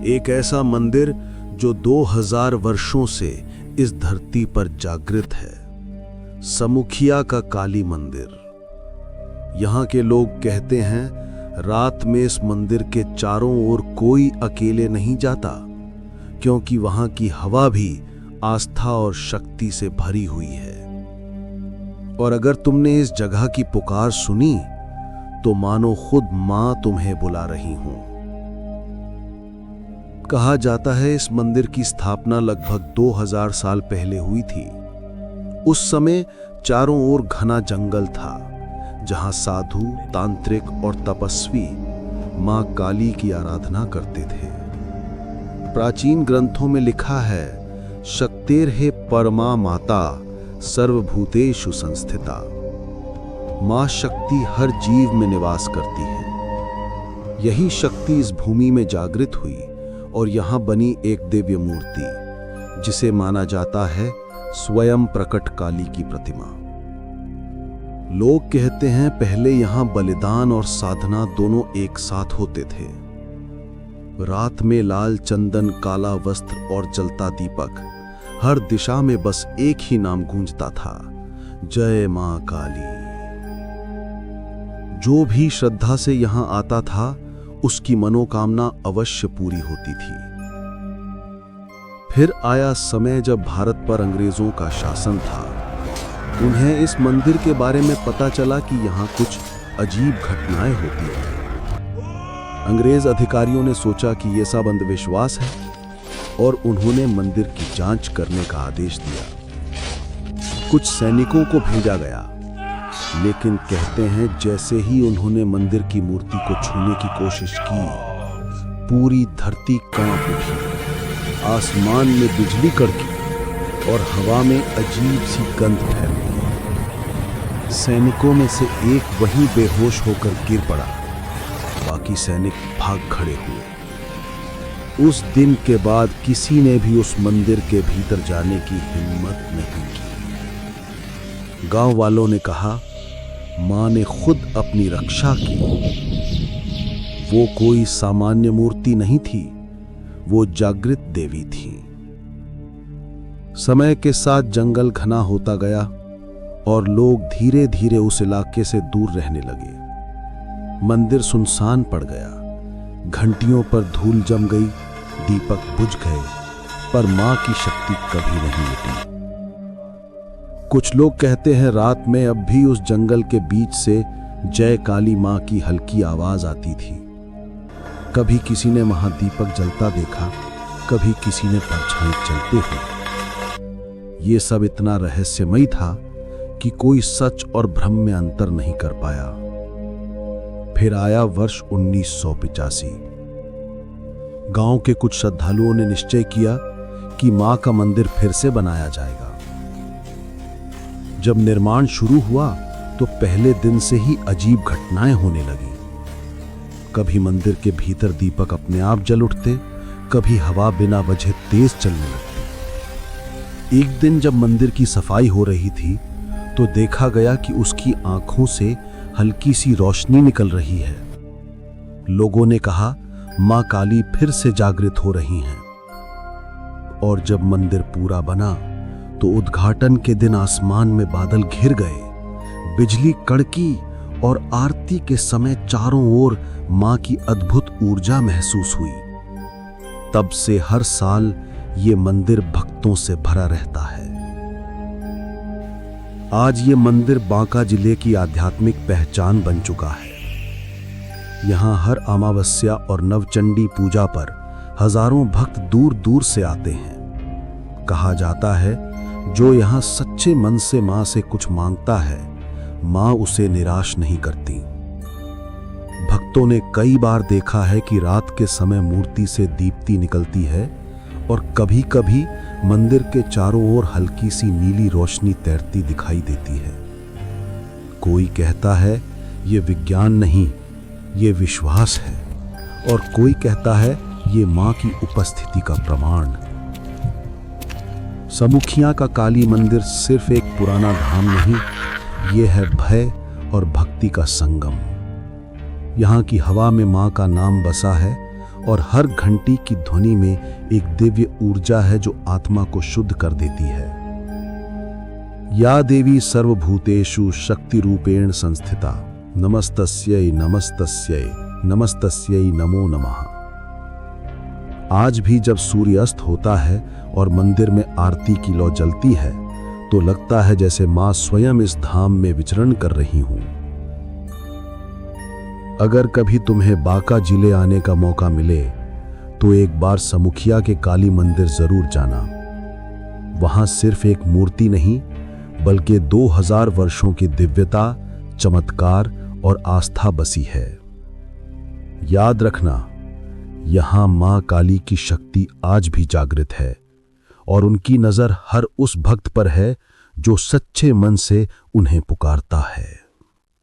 एक ऐसा मंदिर जो 2000 वर्षों से इस धरती पर जागृत है, समुखिया का काली मंदिर। यहाँ के लोग कहते हैं रात में इस मंदिर के चारों ओर कोई अकेले नहीं जाता, क्योंकि वहां की हवा भी आस्था और शक्ति से भरी हुई है। और अगर तुमने इस जगह की पुकार सुनी तो मानो खुद मां तुम्हें बुला रही हूं। कहा जाता है इस मंदिर की स्थापना लगभग 2000 साल पहले हुई थी। उस समय चारों ओर घना जंगल था, जहां साधु, तांत्रिक और तपस्वी मां काली की आराधना करते थे। प्राचीन ग्रंथों में लिखा है, शक्तिर्हे परमा माता सर्वभूतेषु संस्थिता। मां शक्ति हर जीव में निवास करती है। यही शक्ति इस भूमि में जागृत हुई और यहां बनी एक दिव्य मूर्ति, जिसे माना जाता है स्वयं प्रकट काली की प्रतिमा। लोग कहते हैं पहले यहां बलिदान और साधना दोनों एक साथ होते थे। रात में लाल चंदन, काला वस्त्र और जलता दीपक, हर दिशा में बस एक ही नाम गूंजता था, जय मां काली। जो भी श्रद्धा से यहां आता था उसकी मनोकामना अवश्य पूरी होती थी। फिर आया समय जब भारत पर अंग्रेजों का शासन था। उन्हें इस मंदिर के बारे में पता चला कि यहां कुछ अजीब घटनाएं होती हैं। अंग्रेज अधिकारियों ने सोचा कि यह सब अंधविश्वास है और उन्होंने मंदिर की जांच करने का आदेश दिया। कुछ सैनिकों को भेजा गया, लेकिन कहते हैं जैसे ही उन्होंने मंदिर की मूर्ति को छूने की कोशिश की, पूरी धरती कांप उठी। आसमान में बिजली कड़की और हवा में अजीब सी गंध फैल गई। सैनिकों में से एक वहीं बेहोश होकर गिर पड़ा। बाकी सैनिक भाग खड़े हुए। उस दिन के बाद किसी ने भी उस मंदिर के भीतर जाने की हिम्मत नहीं की। गांव वालों ने कहा, मां ने खुद अपनी रक्षा की। वो कोई सामान्य मूर्ति नहीं थी, वो जागृत देवी थी। समय के साथ जंगल घना होता गया और लोग धीरे धीरे उस इलाके से दूर रहने लगे। मंदिर सुनसान पड़ गया। घंटियों पर धूल जम गई, दीपक बुझ गए, पर मां की शक्ति कभी नहीं मिटी। कुछ लोग कहते हैं रात में अब भी उस जंगल के बीच से जय काली मां की हल्की आवाज आती थी। कभी किसी ने वहां दीपक जलता देखा, कभी किसी ने परछाई चलते हुए। ये सब इतना रहस्यमयी था कि कोई सच और भ्रम में अंतर नहीं कर पाया। फिर आया वर्ष 1985। गांव के कुछ श्रद्धालुओं ने निश्चय किया कि मां का मंदिर फिर से बनाया जाएगा। जब निर्माण शुरू हुआ तो पहले दिन से ही अजीब घटनाएं होने लगी। कभी मंदिर के भीतर दीपक अपने आप जल उठते, कभी हवा बिना वजह तेज चलने लगती। एक दिन जब मंदिर की सफाई हो रही थी तो देखा गया कि उसकी आंखों से हल्की सी रोशनी निकल रही है। लोगों ने कहा मां काली फिर से जागृत हो रही हैं। और जब मंदिर पूरा बना तो उद्घाटन के दिन आसमान में बादल घिर गए, बिजली कड़की और आरती के समय चारों ओर मां की अद्भुत ऊर्जा महसूस हुई। तब से हर साल ये मंदिर भक्तों से भरा रहता है। आज ये मंदिर बांका जिले की आध्यात्मिक पहचान बन चुका है। यहां हर अमावस्या और नवचंडी पूजा पर हजारों भक्त दूर दूर से आते हैं। कहा जाता है जो यहां सच्चे मन से मां से कुछ मांगता है, मां उसे निराश नहीं करती। भक्तों ने कई बार देखा है कि रात के समय मूर्ति से दीप्ति निकलती है और कभी कभी मंदिर के चारों ओर हल्की सी नीली रोशनी तैरती दिखाई देती है। कोई कहता है ये विज्ञान नहीं, ये विश्वास है, और कोई कहता है ये मां की उपस्थिति का प्रमाण। समुखिया का काली मंदिर सिर्फ एक पुराना धाम नहीं, ये है भय और भक्ति का संगम। यहाँ की हवा में मां का नाम बसा है और हर घंटी की ध्वनि में एक दिव्य ऊर्जा है जो आत्मा को शुद्ध कर देती है। या देवी सर्वभूतेषु शक्ति रूपेण संस्थिता नमस्तस्यै नमस्तस्यै नमस्तस्यै नमो नमः। आज भी जब सूर्य अस्त होता है और मंदिर में आरती की लौ जलती है तो लगता है जैसे मां स्वयं इस धाम में विचरण कर रही हूं। अगर कभी तुम्हें बांका जिले आने का मौका मिले तो एक बार समुखिया के काली मंदिर जरूर जाना। वहां सिर्फ एक मूर्ति नहीं बल्कि 2000 वर्षों की दिव्यता, चमत्कार और आस्था बसी है। याद रखना, यहां मां काली की शक्ति आज भी जागृत है और उनकी नजर हर उस भक्त पर है जो सच्चे मन से उन्हें पुकारता है।